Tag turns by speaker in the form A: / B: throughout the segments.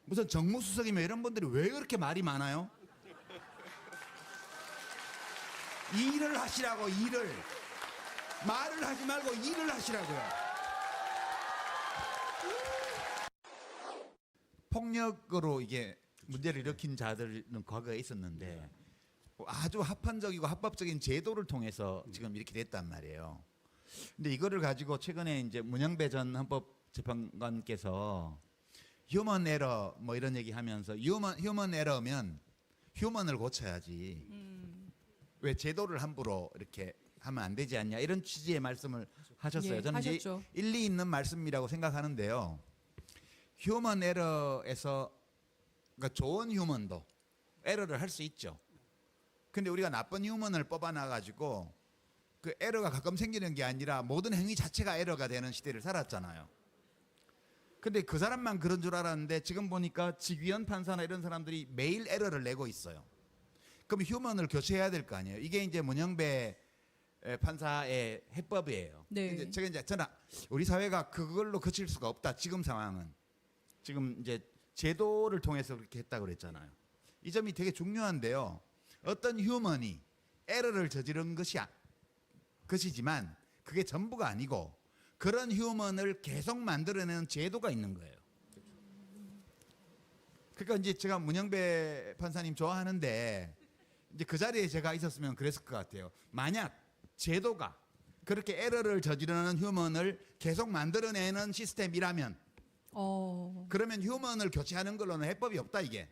A: 무슨 정무수석이며 이런 분들이 왜 그렇게 말이 많아요? 일을 하시라고, 일을. 말을 하지 말고 일을 하시라고요. 폭력으로 이게 문제를 일으킨 자들은 과거에 있었는데 아주 합헌적이고 합법적인 제도를 통해서 지금 이렇게 됐단 말이에요. 근데 이거를 가지고 최근에 이제 문영배 전 헌법재판관께서 휴먼 에러 뭐 이런 얘기 하면서 휴먼 에러면 휴먼을 고쳐야지. 왜 제도를 함부로 이렇게 하면 안 되지 않냐 이런 취지의 말씀을 하셨어요.
B: 예,
A: 저는 이제
B: 하셨죠.
A: 일리 있는 말씀이라고 생각하는데요. 휴먼 에러에서 그러니까 좋은 휴먼도 에러를 할 수 있죠. 근데 우리가 나쁜 휴먼을 뽑아놔 가지고 그 에러가 가끔 생기는 게 아니라 모든 행위 자체가 에러가 되는 시대를 살았잖아요. 근데 그 사람만 그런 줄 알았는데 지금 보니까 지귀현 판사나 이런 사람들이 매일 에러를 내고 있어요. 그럼 휴먼을 교체해야 될 거 아니에요. 이게 이제 문영배 판사의 해법이에요.
B: 네.
A: 제가 이제 저는 우리 사회가 그걸로 그칠 수가 없다. 지금 상황은 지금 이제 제도를 통해서 그렇게 했다고 그랬잖아요. 이 점이 되게 중요한데요. 어떤 휴먼이 에러를 저지른 것이지만 그게 전부가 아니고 그런 휴먼을 계속 만들어내는 제도가 있는 거예요. 그러니까 이제 제가 문영배 판사님 좋아하는데 이제 그 자리에 제가 있었으면 그랬을 것 같아요. 만약 제도가 그렇게 에러를 저지르는 휴먼을 계속 만들어내는 시스템이라면 그러면 휴먼을 교체하는 걸로는 해법이 없다 이게.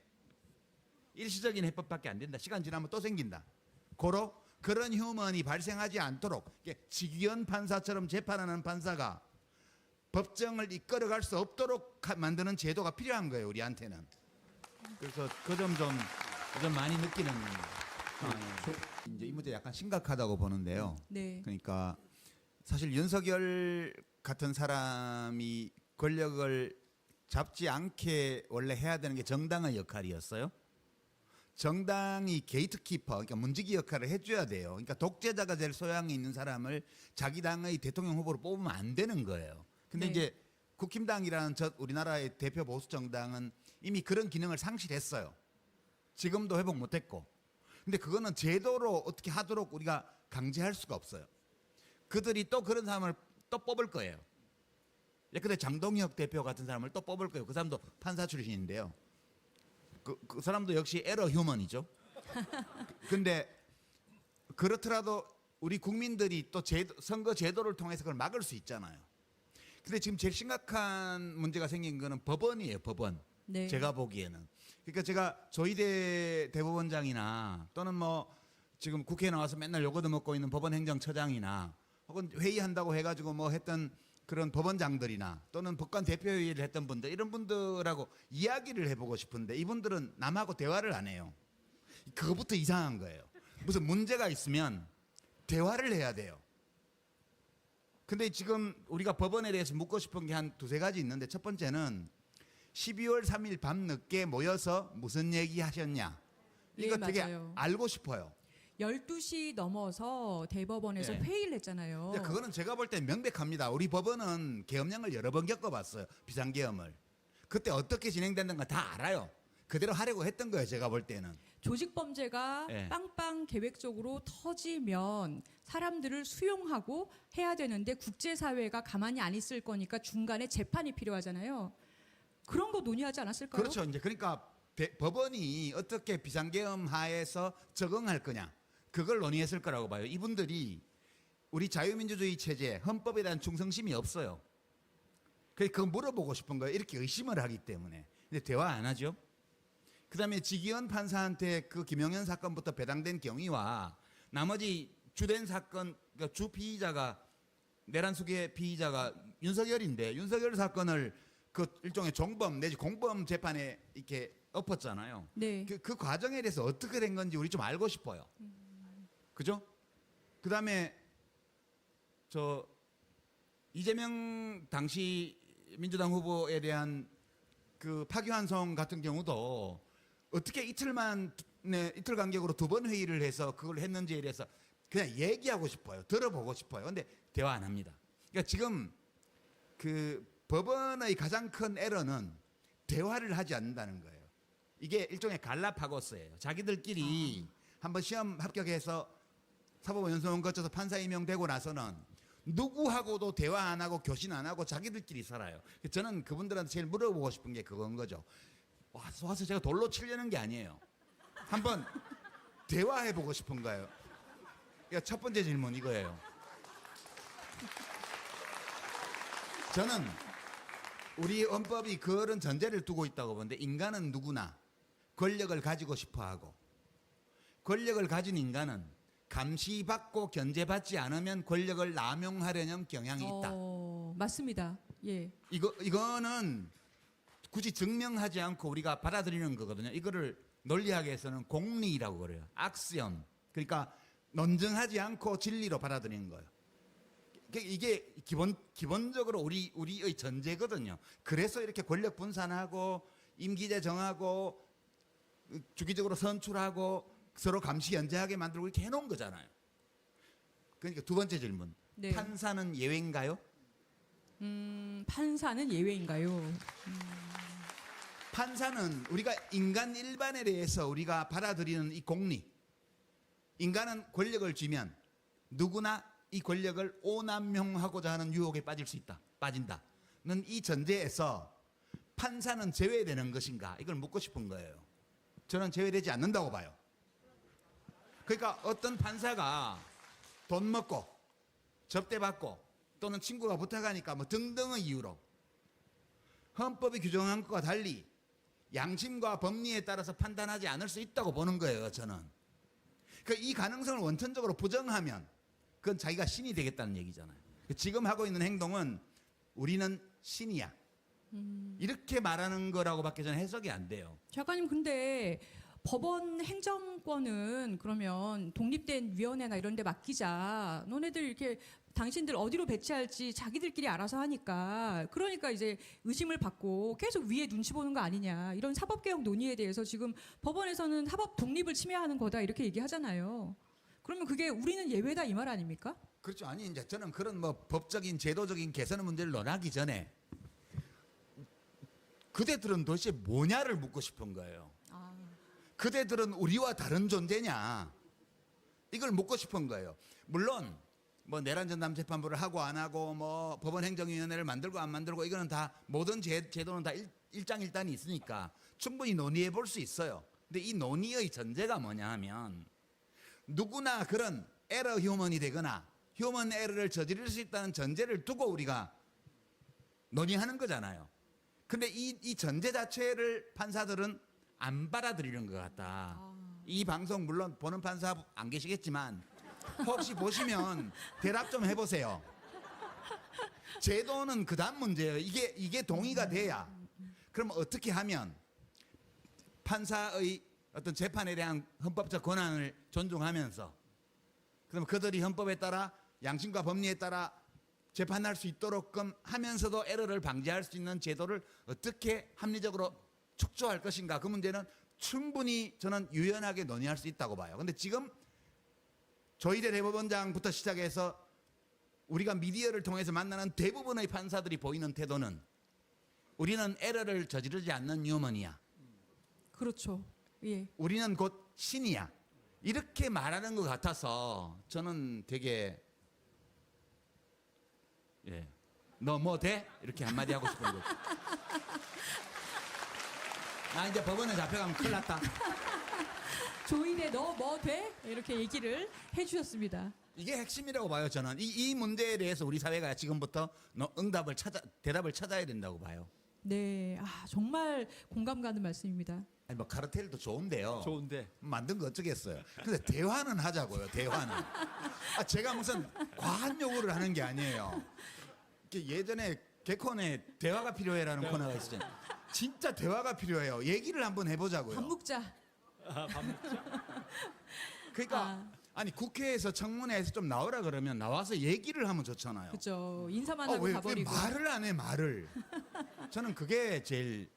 A: 일시적인 해법밖에 안 된다. 시간 지나면 또 생긴다. 고로 그런 휴먼이 발생하지 않도록 지기현 판사처럼 재판하는 판사가 법정을 이끌어갈 수 없도록 만드는 제도가 필요한 거예요. 우리한테는. 그래서 그 점 좀 많이 느끼는 이제 이 문제 약간 심각하다고 보는데요.
B: 네.
A: 그러니까 사실 윤석열 같은 사람이 권력을 잡지 않게 원래 해야 되는 게 정당의 역할이었어요. 정당이 게이트키퍼, 그러니까 문지기 역할을 해줘야 돼요. 그러니까 독재자가 될 소양이 있는 사람을 자기 당의 대통령 후보로 뽑으면 안 되는 거예요. 근데
B: 네.
A: 이제 국힘당이라는 우리나라의 대표 보수 정당은 이미 그런 기능을 상실했어요. 지금도 회복 못했고. 근데 그거는 제도로 어떻게 하도록 우리가 강제할 수가 없어요. 그들이 또 그런 사람을 또 뽑을 거예요. 예컨대 장동혁 대표 같은 사람을 또 뽑을 거예요. 그 사람도 판사 출신인데요. 그 사람도 역시 에러 휴먼이죠. 근데 그렇더라도 우리 국민들이 또 선거 제도를 통해서 그걸 막을 수 있잖아요. 근데 지금 제일 심각한 문제가 생긴 거는 법원이에요. 법원.
B: 네.
A: 제가 보기에는. 그러니까 제가 조희대 대법원장이나 또는 뭐 지금 국회에 나와서 맨날 욕 얻어먹고 있는 법원행정처장이나 혹은 회의한다고 해가지고 뭐 했던 그런 법원장들이나 또는 법관 대표회의를 했던 분들 이런 분들하고 이야기를 해보고 싶은데 이분들은 남하고 대화를 안 해요. 그거부터 이상한 거예요. 무슨 문제가 있으면 대화를 해야 돼요. 근데 지금 우리가 법원에 대해서 묻고 싶은 게 한 두세 가지 있는데 첫 번째는 12월 3일 밤늦게 모여서 무슨 얘기 하셨냐. 이거
B: 네,
A: 되게
B: 맞아요.
A: 알고 싶어요.
B: 12시 넘어서 대법원에서
A: 네.
B: 회의를 했잖아요.
A: 근데 그거는 제가 볼 때 명백합니다. 우리 법원은 계엄령을 여러 번 겪어봤어요. 비상계엄을. 그때 어떻게 진행됐는가 다 알아요. 그대로 하려고 했던 거예요. 제가 볼 때는.
B: 조직범죄가
A: 네.
B: 빵빵 계획적으로 터지면 사람들을 수용하고 해야 되는데 국제사회가 가만히 안 있을 거니까 중간에 재판이 필요하잖아요. 그런 거 논의하지 않았을까요?
A: 그렇죠. 이제 그러니까 법원이 어떻게 비상계엄 하에서 적응할 거냐. 그걸 논의했을 거라고 봐요. 이분들이 우리 자유민주주의 체제, 헌법에 대한 충성심이 없어요. 그거 물어보고 싶은 거예요. 이렇게 의심을 하기 때문에. 근데 대화 안 하죠. 그 다음에 지기현 판사한테 그 김용현 사건부터 배당된 경위와 나머지 주된 사건, 그러니까 주 피의자가, 내란숙의 피의자가 윤석열인데 윤석열 사건을 그 일종의 종범 내지 공범 재판에 이렇게 엎었잖아요.
B: 네.
A: 그 과정에 대해서 어떻게 된 건지 우리 좀 알고 싶어요. 그죠? 그 다음에 이재명 당시 민주당 후보에 대한 그 파기환송 같은 경우도 어떻게 이틀 간격으로 두 번 회의를 해서 그걸 했는지에 대해서 그냥 얘기하고 싶어요. 들어보고 싶어요. 근데 대화 안 합니다. 그러니까 지금 그 법원의 가장 큰 에러는 대화를 하지 않는다는 거예요. 이게 일종의 갈라파고스예요. 자기들끼리 한번 시험 합격해서 사법원 연수원 거쳐서 판사 임명되고 나서는 누구하고도 대화 안 하고 교신 안 하고 자기들끼리 살아요. 저는 그분들한테 제일 물어보고 싶은 게 그건 거죠. 와서 제가 돌로 치려는 게 아니에요. 한번 대화해보고 싶은 거예요. 그러니까 첫 번째 질문 이거예요. 저는 우리 헌법이 그런 전제를 두고 있다고 보는데, 인간은 누구나 권력을 가지고 싶어하고, 권력을 가진 인간은 감시받고 견제받지 않으면 권력을 남용하려는 경향이 있다.
B: 맞습니다. 예.
A: 이거는 굳이 증명하지 않고 우리가 받아들이는 거거든요. 이거를 논리학에서는 공리라고 그래요. 악시엄. 그러니까 논증하지 않고 진리로 받아들이는 거예요. 이게 기본적으로 우리의 전제거든요. 그래서 이렇게 권력 분산하고 임기제 정하고 주기적으로 선출하고 서로 감시 연재하게 만들고 이렇게 해놓은 거잖아요. 그러니까 두 번째 질문.
B: 네.
A: 판사는 예외인가요?
B: 판사는 예외인가요?
A: 판사는 우리가 인간 일반에 대해서 우리가 받아들이는 이 공리. 인간은 권력을 쥐면 누구나 이 권력을 오남용하고자 하는 유혹에 빠질 수 있다. 빠진다는 이 전제에서 판사는 제외되는 것인가? 이걸 묻고 싶은 거예요. 저는 제외되지 않는다고 봐요. 그러니까 어떤 판사가 돈 먹고 접대받고 또는 친구가 부탁하니까 뭐 등등의 이유로 헌법이 규정한 것과 달리 양심과 법리에 따라서 판단하지 않을 수 있다고 보는 거예요. 저는. 그러니까 이 가능성을 원천적으로 부정하면 그건 자기가 신이 되겠다는 얘기잖아요. 지금 하고 있는 행동은 우리는 신이야. 이렇게 말하는 거라고밖에 저는 해석이 안 돼요.
B: 작가님, 근데 법원 행정권은 그러면 독립된 위원회나 이런 데 맡기자. 너네들 이렇게 당신들 어디로 배치할지 자기들끼리 알아서 하니까, 그러니까 이제 의심을 받고 계속 위에 눈치 보는 거 아니냐. 이런 사법개혁 논의에 대해서 지금 법원에서는 사법 독립을 침해하는 거다 이렇게 얘기하잖아요. 그러면 그게 우리는 예외다 이 말 아닙니까?
A: 그렇죠. 아니 이제 저는 그런 뭐 법적인 제도적인 개선의 문제를 논하기 전에 그대들은 도대체 뭐냐를 묻고 싶은 거예요. 그대들은 우리와 다른 존재냐? 이걸 묻고 싶은 거예요. 물론 뭐 내란 전담 재판부를 하고 안 하고 뭐 법원 행정위원회를 만들고 안 만들고 이거는 다 모든 제도는 다 일장일단이 있으니까 충분히 논의해 볼 수 있어요. 근데 이 논의의 전제가 뭐냐 하면 누구나 그런 에러 휴먼이 되거나 휴먼 에러를 저지를 수 있다는 전제를 두고 우리가 논의하는 거잖아요. 근데 이 전제 자체를 판사들은 안 받아들이는 것 같다. 이 방송 물론 보는 판사 안 계시겠지만 혹시 보시면 대답 좀 해보세요. 제도는 그다음 문제예요. 이게 동의가 돼야. 그럼 어떻게 하면 판사의 어떤 재판에 대한 헌법적 권한을 존중하면서 그럼 그들이 헌법에 따라 양심과 법리에 따라 재판할 수 있도록끔 하면서도 에러를 방지할 수 있는 제도를 어떻게 합리적으로 축소할 것인가, 그 문제는 충분히 저는 유연하게 논의할 수 있다고 봐요. 근데 지금 조희대 대법원장부터 시작해서 우리가 미디어를 통해서 만나는 대부분의 판사들이 보이는 태도는 우리는 에러를 저지르지 않는 휴먼이야.
B: 그렇죠. 예.
A: 우리는 곧 신이야. 이렇게 말하는 것 같아서 저는 되게 너 뭐 돼? 이렇게 한마디 하고 싶은 거죠. 나 이제 법원에 잡혀가면 큰일 났다.
B: 조인의 너 뭐 돼? 이렇게 얘기를 해주셨습니다.
A: 이게 핵심이라고 봐요. 저는 이 문제에 대해서 우리 사회가 지금부터 대답을 찾아야 된다고 봐요.
B: 네, 정말 공감 가는 말씀입니다.
A: 아니 뭐 카르텔도 좋은데요.
C: 좋은데
A: 만든 거 어쩌겠어요. 근데 대화는 하자고요. 대화는. 제가 무슨 과한 요구를 하는 게 아니에요. 예전에 개콘에 대화가 필요해라는 코너가 있었잖아요. 진짜 대화가 필요해요. 얘기를 한번 해보자고요.
B: 밥 먹자.
A: 그러니까 아니 국회에서 청문회에서 좀 나오라 그러면 나와서 얘기를 하면 좋잖아요.
B: 그렇죠. 인사만 하고
A: 왜
B: 가버리고.
A: 말을 안 해, 말을. 저는 그게 제일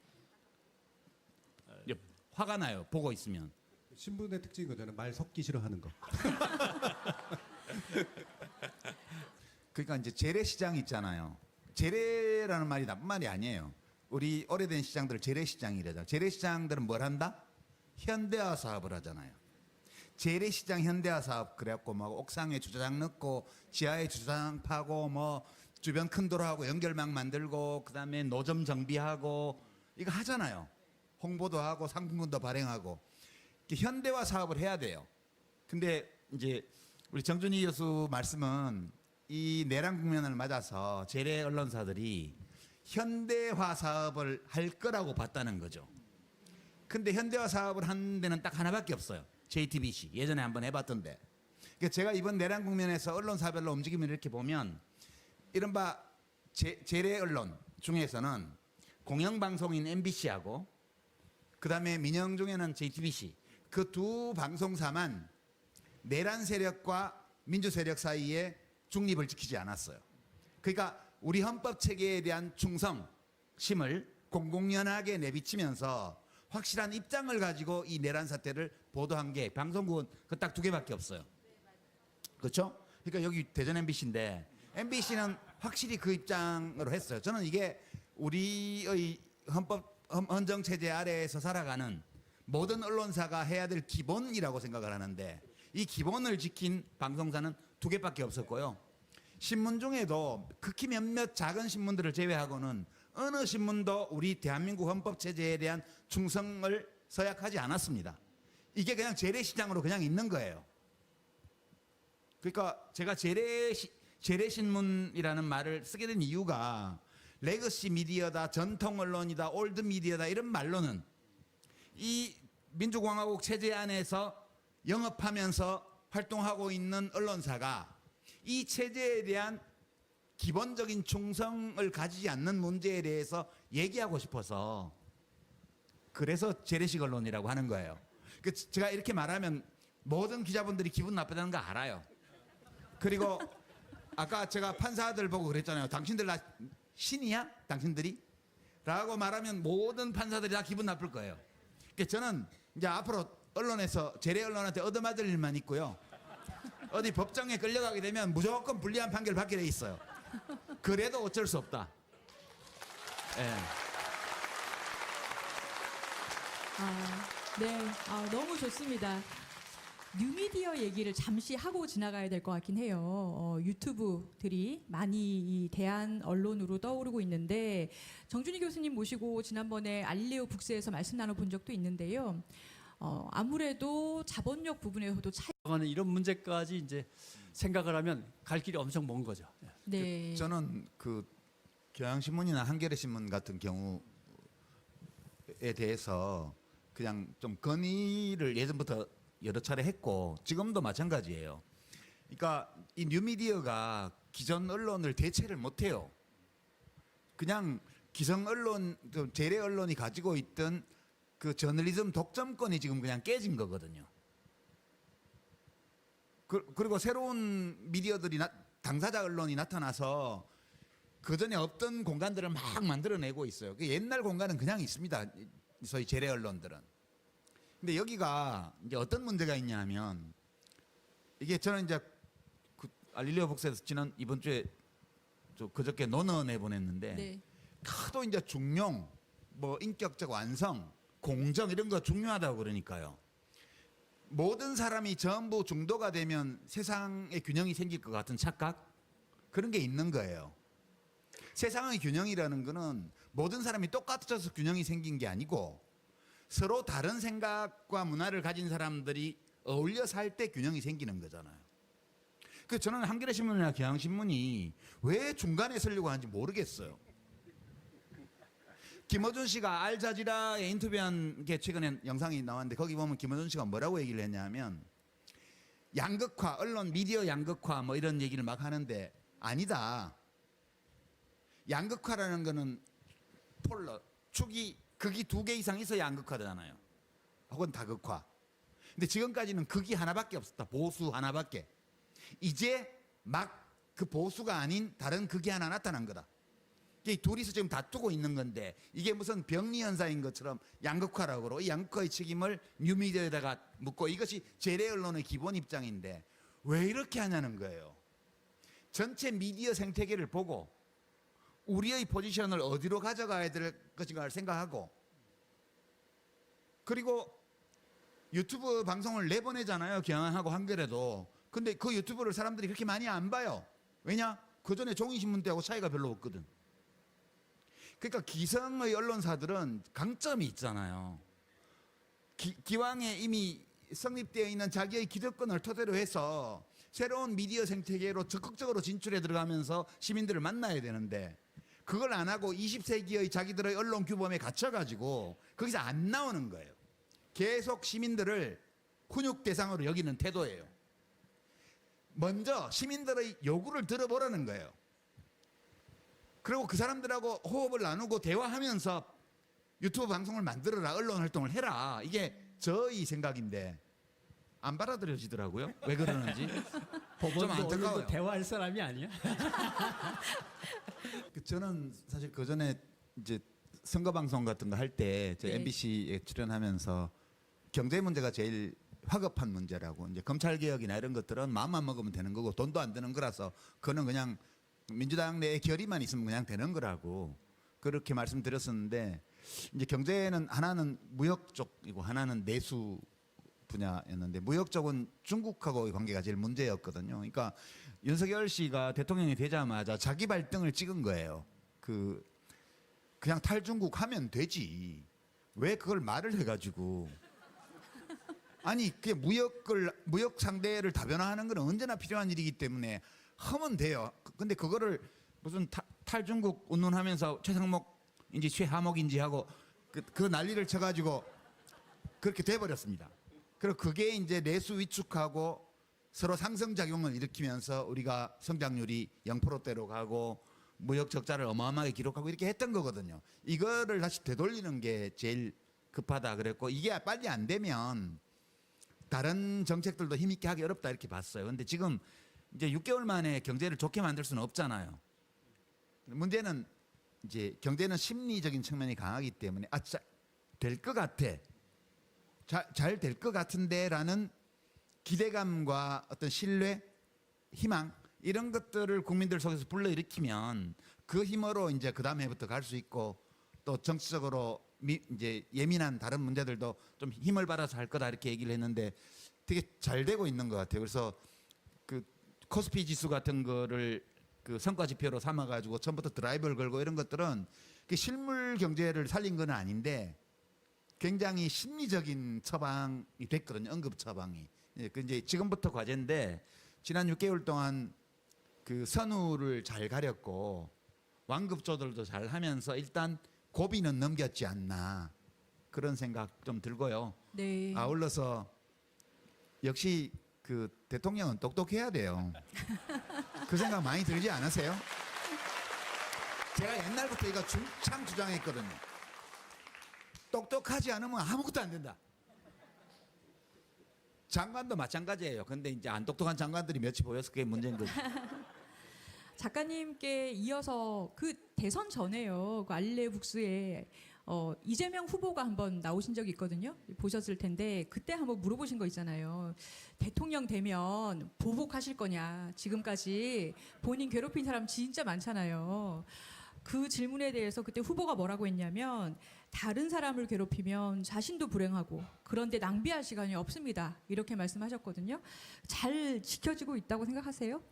A: 화가 나요. 보고 있으면.
C: 신분의 특징인 거잖아요. 말 섞기 싫어하는 거.
A: 그러니까 이제 재래시장 있잖아요. 재래라는 말이 나쁜 말이 아니에요. 우리 오래된 시장들 재래시장이래죠. 재래시장들은 뭘 한다? 현대화 사업을 하잖아요. 재래시장 현대화 사업 그래갖고 뭐 옥상에 주차장 넣고 지하에 주차장 파고 뭐 주변 큰 도로하고 연결망 만들고 그다음에 노점 정비하고 이거 하잖아요. 홍보도 하고 상품군도 발행하고 현대화 사업을 해야 돼요. 근데 이제 우리 정준희 교수 말씀은 이 내란 국면을 맞아서 재래 언론사들이 현대화 사업을 할 거라고 봤다는 거죠. 근데 현대화 사업을 한 데는 딱 하나밖에 없어요. JTBC 예전에 한번 해봤던데. 그러니까 제가 이번 내란 국면에서 언론사별로 움직임을 이렇게 보면 이른바 재래 언론 중에서는 공영방송인 MBC하고 그다음에 민영 중에는 JTBC 그 두 방송사만 내란 세력과 민주 세력 사이에 중립을 지키지 않았어요. 그러니까 우리 헌법 체계에 대한 충성심을 공공연하게 내비치면서 확실한 입장을 가지고 이 내란 사태를 보도한 게 방송국은 그 딱 두 개밖에 없어요. 그렇죠? 그러니까 여기 대전 MBC인데 MBC는 확실히 그 입장으로 했어요. 저는 이게 우리의 헌정 체제 아래에서 살아가는 모든 언론사가 해야 될 기본이라고 생각을 하는데 이 기본을 지킨 방송사는 두 개밖에 없었고요. 신문 중에도 극히 몇몇 작은 신문들을 제외하고는 어느 신문도 우리 대한민국 헌법 체제에 대한 충성을 서약하지 않았습니다. 이게 그냥 재래시장으로 그냥 있는 거예요. 그러니까 제가 재래신문이라는 말을 쓰게 된 이유가 레거시 미디어다, 전통 언론이다, 올드 미디어다 이런 말로는 이 민주공화국 체제 안에서 영업하면서 활동하고 있는 언론사가 이 체제에 대한 기본적인 충성을 가지지 않는 문제에 대해서 얘기하고 싶어서 그래서 재래식 언론이라고 하는 거예요. 제가 이렇게 말하면 모든 기자분들이 기분 나쁘다는 거 알아요. 그리고 아까 제가 판사들 보고 그랬잖아요. 당신들 나 신이야? 당신들이? 라고 말하면 모든 판사들이 다 기분 나쁠 거예요. 그러니까 저는 이제 앞으로 언론에서 재래 언론한테 얻어맞을 일만 있고요. 어디 법정에 끌려가게 되면 무조건 불리한 판결 받게 돼 있어요. 그래도 어쩔 수 없다. 예.
B: 네, 너무 좋습니다. 뉴미디어 얘기를 잠시 하고 지나가야 될 것 같긴 해요. 유튜브들이 많이 이 대한 언론으로 떠오르고 있는데 정준희 교수님 모시고 지난번에 알릴레오 북스에서 말씀 나눠본 적도 있는데요. 아무래도 자본력 부분에서도
D: 하는 이런 문제까지 이제 생각을 하면 갈 길이 엄청 먼 거죠.
B: 네.
A: 저는 그 경향신문이나 한겨레신문 같은 경우에 대해서 그냥 좀 건의를 예전부터 여러 차례 했고 지금도 마찬가지예요. 그러니까 이 뉴미디어가 기존 언론을 대체를 못해요. 그냥 기성 언론, 재래 언론이 가지고 있던 그 저널리즘 독점권이 지금 그냥 깨진 거거든요. 그리고 새로운 미디어들이 당사자 언론이 나타나서 그 전에 없던 공간들을 막 만들어내고 있어요. 그 옛날 공간은 그냥 있습니다. 소위 재래 언론들은. 근데 여기가 이제 어떤 문제가 있냐면 이게 저는 이제 그 알릴레오 북스에서 이번 주에 그저께 논어 내보냈는데
B: 네.
A: 하도 이제 중용, 뭐 인격적 완성, 공정 이런 거 중요하다고 그러니까요. 모든 사람이 전부 중도가 되면 세상에 균형이 생길 것 같은 착각 그런 게 있는 거예요. 세상의 균형이라는 거는 모든 사람이 똑같아져서 균형이 생긴 게 아니고 서로 다른 생각과 문화를 가진 사람들이 어울려 살 때 균형이 생기는 거잖아요. 그래서 저는 한겨레신문이나 경향신문이 왜 중간에 서려고 하는지 모르겠어요. 김어준 씨가 알자지라에 인터뷰한 게 최근에 영상이 나왔는데 거기 보면 김어준 씨가 뭐라고 얘기를 했냐면 양극화, 언론 미디어 양극화 뭐 이런 얘기를 막 하는데 아니다. 양극화라는 거는 폴러, 극이 두 개 이상 있어야 양극화잖아요. 혹은 다극화. 근데 지금까지는 극이 하나밖에 없었다. 보수 하나밖에. 이제 막 그 보수가 아닌 다른 극이 하나 나타난 거다. 이게 둘이서 지금 다투고 있는 건데 이게 무슨 병리 현상인 것처럼 양극화라고 그러고 이 양극화의 책임을 뉴미디어에다가 묻고 이것이 재래 언론의 기본 입장인데 왜 이렇게 하냐는 거예요. 전체 미디어 생태계를 보고 우리의 포지션을 어디로 가져가야 될 것인가를 생각하고, 그리고 유튜브 방송을 내보내잖아요. 경향하고 한겨레도. 근데 그 유튜브를 사람들이 그렇게 많이 안 봐요. 왜냐? 그 전에 종이신문 때하고 차이가 별로 없거든. 그러니까 기성의 언론사들은 강점이 있잖아요. 기왕에 이미 성립되어 있는 자기의 기득권을 토대로 해서 새로운 미디어 생태계로 적극적으로 진출해 들어가면서 시민들을 만나야 되는데, 그걸 안 하고 20세기의 자기들의 언론 규범에 갇혀가지고 거기서 안 나오는 거예요. 계속 시민들을 훈육 대상으로 여기는 태도예요. 먼저 시민들의 요구를 들어보라는 거예요. 그리고 그 사람들하고 호흡을 나누고 대화하면서 유튜브 방송을 만들어라, 언론 활동을 해라. 이게 저의 생각인데 안 받아들여지더라고요. 왜 그러는지. 좀
D: 법원도
A: 안타까워요.
D: 언론도 대화할 사람이 아니야.
A: 저는 사실 그 전에 이제 선거 방송 같은 거 할 때
B: 네.
A: MBC에 출연하면서 경제 문제가 제일 화급한 문제라고, 이제 검찰 개혁이나 이런 것들은 마음만 먹으면 되는 거고 돈도 안 드는 거라서 그거는 그냥 민주당 내에 결의만 있으면 그냥 되는 거라고 그렇게 말씀드렸었는데, 이제 경제는 하나는 무역 쪽이고 하나는 내수 분야였는데, 무역 쪽은 중국하고의 관계가 제일 문제였거든요. 그러니까 윤석열 씨가 대통령이 되자마자 자기 발등을 찍은 거예요. 그냥 탈중국 하면 되지. 왜 그걸 말을 해가지고. 아니, 그게 무역 상대를 다변화하는 건 언제나 필요한 일이기 때문에 하면 돼요. 근데 그거를 무슨 탈중국 운운하면서 최상목인지 최하목인지 하고 그 난리를 쳐가지고 그렇게 돼버렸습니다. 그리고 그게 이제 내수 위축하고 서로 상승작용을 일으키면서 우리가 성장률이 0%대로 가고 무역 적자를 어마어마하게 기록하고 이렇게 했던 거거든요. 이거를 다시 되돌리는 게 제일 급하다 그랬고, 이게 빨리 안 되면 다른 정책들도 힘있게 하기 어렵다 이렇게 봤어요. 근데 지금 이제 6개월 만에 경제를 좋게 만들 수는 없잖아요. 문제는 이제 경제는 심리적인 측면이 강하기 때문에 될 것 같아. 잘 될 것 같은데라는 기대감과 어떤 신뢰, 희망 이런 것들을 국민들 속에서 불러일으키면 그 힘으로 이제 그 다음 해부터 갈 수 있고, 또 정치적으로 이제 예민한 다른 문제들도 좀 힘을 받아서 할 거다 이렇게 얘기를 했는데 되게 잘 되고 있는 것 같아요. 그래서 그 코스피 지수 같은 거를 그 성과 지표로 삼아가지고 처음부터 드라이브를 걸고 이런 것들은 그 실물 경제를 살린 건 아닌데 굉장히 심리적인 처방이 됐거든요. 응급 처방이. 예, 그 이제 지금부터 과제인데, 지난 6개월 동안 그 선우를 잘 가렸고 완급 조절도 잘 하면서 일단 고비는 넘겼지 않나 그런 생각 좀 들고요.
B: 네.
A: 아울러서 역시 그 대통령은 똑똑해야 돼요. 그 생각 많이 들지 않으세요? 제가 옛날부터 이거 참 주장했거든요. 똑똑하지 않으면 아무것도 안 된다. 장관도 마찬가지예요. 근데 이제 안 똑똑한 장관들이 몇이 보여서 그게 문제인 거죠.
B: 작가님께 이어서 그 대선 전에요. 그 알릴레이북스에 이재명 후보가 한번 나오신 적이 있거든요. 보셨을 텐데 그때 한번 물어보신 거 있잖아요. 대통령 되면 보복하실 거냐. 지금까지 본인 괴롭힌 사람 진짜 많잖아요. 그 질문에 대해서 그때 후보가 뭐라고 했냐면, 다른 사람을 괴롭히면 자신도 불행하고 그런데 낭비할 시간이 없습니다. 이렇게 말씀하셨거든요. 잘 지켜지고 있다고 생각하세요?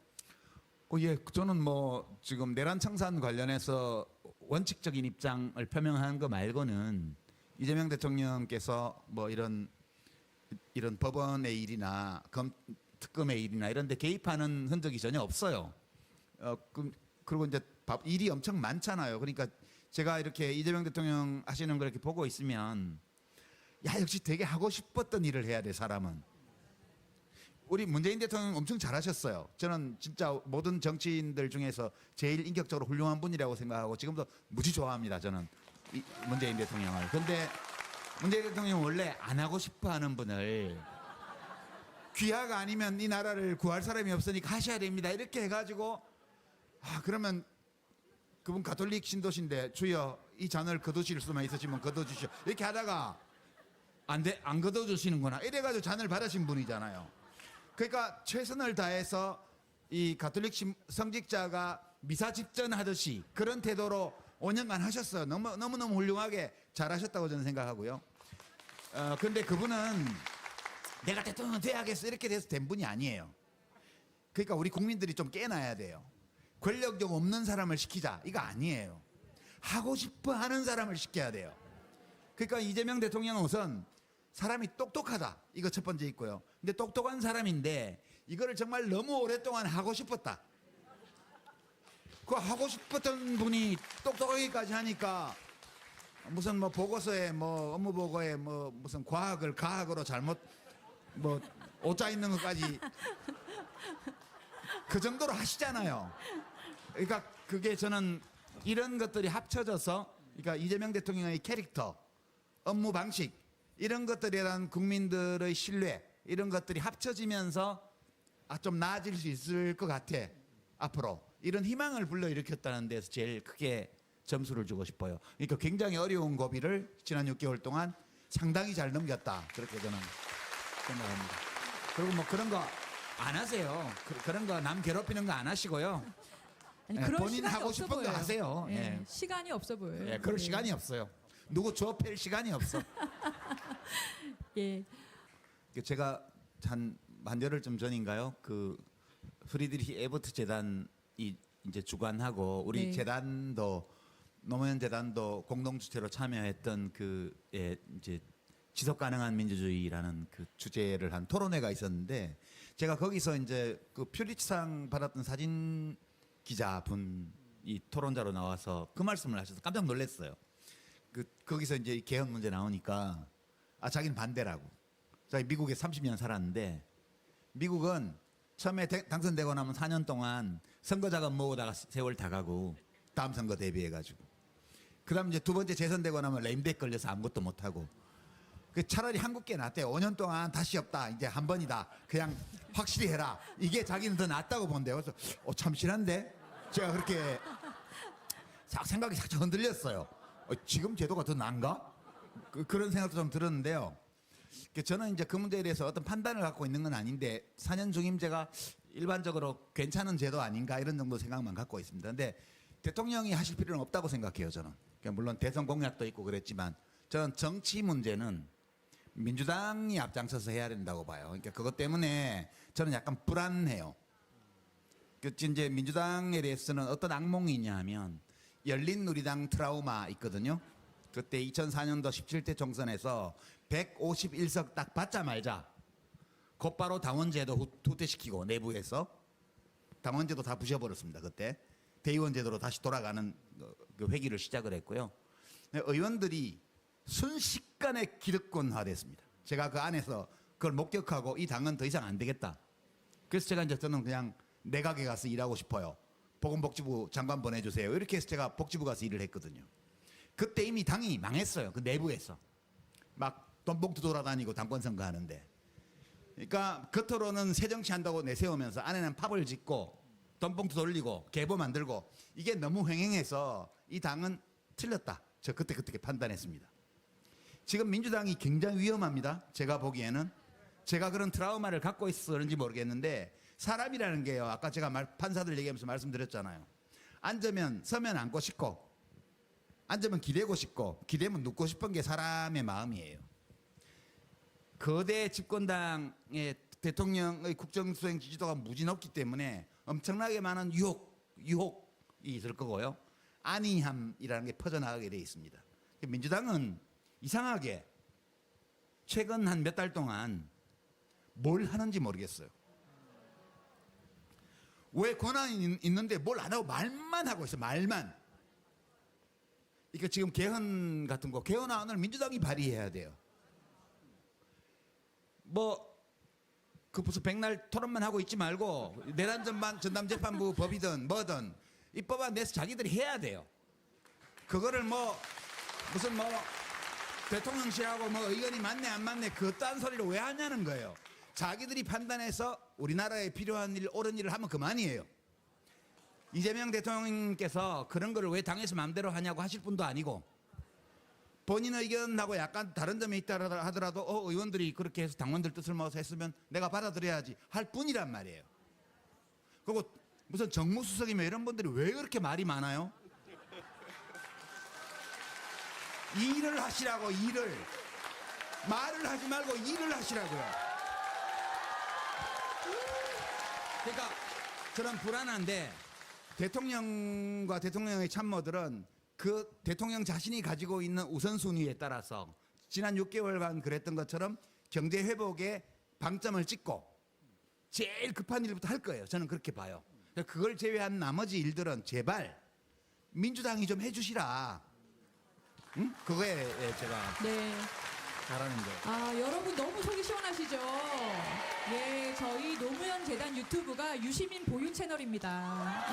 A: 예, 저는 뭐 지금 내란 청산 관련해서 원칙적인 입장을 표명한 거 말고는 이재명 대통령께서 뭐 이런 법원의 일이나 특검의 일이나 이런 데 개입하는 흔적이 전혀 없어요. 그리고 이제 일이 엄청 많잖아요. 그러니까 제가 이렇게 이재명 대통령 하시는 걸 이렇게 보고 있으면, 야, 역시 되게 하고 싶었던 일을 해야 돼, 사람은. 우리 문재인 대통령 엄청 잘하셨어요. 저는 진짜 모든 정치인들 중에서 제일 인격적으로 훌륭한 분이라고 생각하고 지금도 무지 좋아합니다. 저는 문재인 대통령을. 근데 문재인 대통령은 원래 안 하고 싶어하는 분을 귀하가 아니면 이 나라를 구할 사람이 없으니까 하셔야 됩니다. 이렇게 해가지고 그러면 그분 가톨릭 신도신데 주여 이 잔을 거두실 수만 있으시면 거둬주시오. 이렇게 하다가 안 거둬주시는구나. 이래가지고 잔을 받으신 분이잖아요. 그러니까 최선을 다해서 이 가톨릭 성직자가 미사 집전하듯이 그런 태도로 5년간 하셨어요. 너무너무 훌륭하게 잘하셨다고 저는 생각하고요. 근데 그분은 내가 대통령 돼야겠어 이렇게 돼서 된 분이 아니에요. 그러니까 우리 국민들이 좀 깨놔야 돼요. 권력력 없는 사람을 시키자 이거 아니에요. 하고 싶어 하는 사람을 시켜야 돼요. 그러니까 이재명 대통령은 우선 사람이 똑똑하다 이거 첫 번째 있고요. 근데 똑똑한 사람인데 이거를 정말 너무 오랫동안 하고 싶었다. 그 하고 싶었던 분이 똑똑하기까지 하니까 무슨 뭐 보고서에 뭐 업무 보고에 뭐 무슨 과학을 가학으로 잘못 뭐 오자 있는 것까지 그 정도로 하시잖아요. 그러니까 그게 저는 이런 것들이 합쳐져서 그러니까 이재명 대통령의 캐릭터, 업무 방식 이런 것들에 대한 국민들의 신뢰 이런 것들이 합쳐지면서 좀 나아질 수 있을 것 같아. 앞으로 이런 희망을 불러일으켰다는 데서 제일 크게 점수를 주고 싶어요. 그러니까 굉장히 어려운 고비를 지난 6개월 동안 상당히 잘 넘겼다. 그렇게 저는 생각합니다. 그리고 뭐 그런 거 안 하세요. 그런 거 남 괴롭히는 거 안 하시고요.
B: 아니,
A: 예,
B: 그런
A: 본인
B: 시간이
A: 하고
B: 없어
A: 싶은 거
B: 보여요.
A: 하세요.
B: 예,
A: 예.
B: 시간이 없어 보여요.
A: 예, 그럴
B: 예.
A: 시간이 없어요. 누구 조팰 시간이 없어.
B: 예.
A: 제가 한 만열흘 좀 전인가요? 그 프리드리히 에버트 재단이 이제 주관하고 우리
B: 네.
A: 재단도 노무현 재단도 공동 주체로 참여했던 그 이제 지속 가능한 민주주의라는 그 주제를 한 토론회가 있었는데 제가 거기서 이제 그 퓰리츠상 받았던 사진 기자분이 토론자로 나와서 그 말씀을 하셔서 깜짝 놀랐어요. 거기서 이제 개헌 문제 나오니까 자기는 반대라고. 자기 미국에 30년 살았는데 미국은 처음에 당선되고 나면 4년 동안 선거 자금 모으다가 세월 다 가고 다음 선거 대비해가지고 그다음 이제 두 번째 재선되고 나면 레임백 걸려서 아무것도 못 하고 차라리 한국계 낫대요. 5년 동안 다시 없다. 이제 한 번이다. 그냥 확실히 해라. 이게 자기는 더 낫다고 본대요. 그래서 참신한데 제가 그렇게 생각이 살짝 흔들렸어요. 지금 제도가 더 나은가? 그런 생각도 좀 들었는데요. 저는 이제 그 문제에 대해서 어떤 판단을 갖고 있는 건 아닌데 4년 중임제가 일반적으로 괜찮은 제도 아닌가 이런 정도 생각만 갖고 있습니다. 근데 대통령이 하실 필요는 없다고 생각해요. 저는. 물론 대선 공약도 있고 그랬지만 저는 정치 문제는 민주당이 앞장서서 해야 된다고 봐요. 그러니까 그것 때문에 저는 약간 불안해요. 이제 민주당에 대해서는 어떤 악몽이 있냐 하면 열린우리당 트라우마 있거든요. 그때 2004년도 17대 총선에서 151석 딱 받자 말자 곧바로 당원제도 후퇴시키고 내부에서 당원제도 다 부셔버렸습니다. 그때 대의원제도로 다시 돌아가는 그 회기를 시작을 했고요. 의원들이 순식간에 기득권화됐습니다. 제가 그 안에서 그걸 목격하고 이 당은 더 이상 안 되겠다. 그래서 제가 이제 저는 그냥 내각에 가서 일하고 싶어요. 보건복지부 장관 보내주세요. 이렇게 해서 제가 복지부 가서 일을 했거든요. 그때 이미 당이 망했어요. 그 내부에서 막 돈봉투 돌아다니고 당권 선거 하는데. 그러니까 겉으로는 새정치 한다고 내세우면서 안에는 팝을 짓고 돈봉투 돌리고 계보 만들고 이게 너무 횡행해서 이 당은 틀렸다. 저 그때 판단했습니다. 지금 민주당이 굉장히 위험합니다. 제가 보기에는 제가 그런 트라우마를 갖고 있어서 그런지 모르겠는데 사람이라는 게요. 아까 제가 판사들 얘기하면서 말씀드렸잖아요. 앉으면 서면 앉고 싶고 앉으면 기대고 싶고 기대면 눕고 싶은 게 사람의 마음이에요. 거대 집권당의 대통령의 국정수행 지지도가 무지 높기 때문에 엄청나게 많은 유혹이 있을 거고요. 안이함이라는 게 퍼져나가게 돼 있습니다. 민주당은 이상하게 최근 한 몇 달 동안 뭘 하는지 모르겠어요. 왜 권한이 있는데 뭘 안 하고 말만 하고 있어요. 말만. 그러니까 지금 개헌 같은 거 개헌안을 민주당이 발의해야 돼요. 그 무슨 백날 토론만 하고 있지 말고 내란 전담재판부 법이든 뭐든 이 법안 내서 자기들이 해야 돼요. 그거를 무슨 대통령실하고 의견이 맞네 안 맞네 그딴 소리를 왜 하냐는 거예요. 자기들이 판단해서 우리나라에 필요한 일 옳은 일을 하면 그만이에요. 이재명 대통령께서 그런 거를 왜 당에서 마음대로 하냐고 하실 분도 아니고 본인 의견하고 약간 다른 점이 있다 하더라도 의원들이 그렇게 해서 당원들 뜻을 모아서 했으면 내가 받아들여야지 할 뿐이란 말이에요. 그리고 무슨 정무수석이며 이런 분들이 왜 그렇게 말이 많아요? 일을 하시라고, 일을. 말을 하지 말고 일을 하시라고요. 그러니까 저는 불안한데 대통령과 대통령의 참모들은 그 대통령 자신이 가지고 있는 우선순위에 따라서 지난 6개월간 그랬던 것처럼 경제 회복에 방점을 찍고 제일 급한 일부터 할 거예요. 저는 그렇게 봐요. 그걸 제외한 나머지 일들은 제발 민주당이 좀 해주시라. 응? 그거에 제가
B: 네.
A: 바라는 거예요.
B: 여러분 너무 속이 시원하시죠? 예, 저희 노무현 재단 유튜브가 유시민 보유 채널입니다.